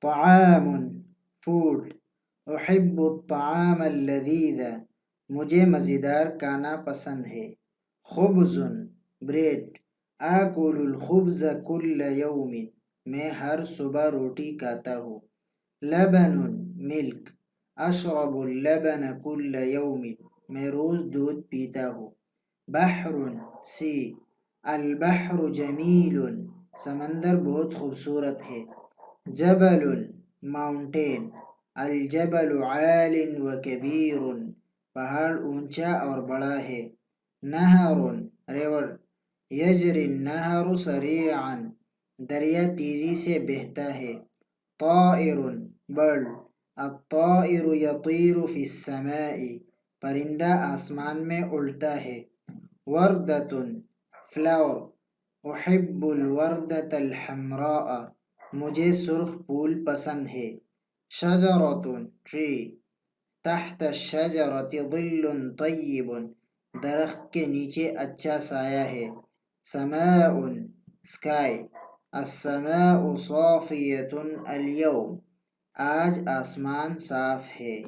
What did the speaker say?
طعام فوڈ، احب الطعام اللذیذ مجھے مزیدار کھانا پسند ہے، خبز بریڈ، آکل الخبز کل یوم میں ہر صبح روٹی کھاتا ہوں، لبن ملک، اشرب اللبن کل یوم میں روز دودھ پیتا ہوں، بحر سی، البحر جمیل سمندر بہت خوبصورت ہے، جبل ماؤنٹین، الجبل عال و کبیر پہاڑ اونچا اور بڑا ہے، نہر ریور، یجری النہر سریعا دریا تیزی سے بہتا ہے، طائر برڈ، الطائر یطیر فی السماء پرندہ آسمان میں اڑتا ہے، وردۃ فلاور، احب الوردۃ الحمراء مجھے سرخ پھول پسند ہے، شجرۃ ٹری، تحت الشجرۃ ظل طیب درخت کے نیچے اچھا سایہ ہے، سماء اسکائی، السماء صافیۃ اليوم آج آسمان صاف ہے۔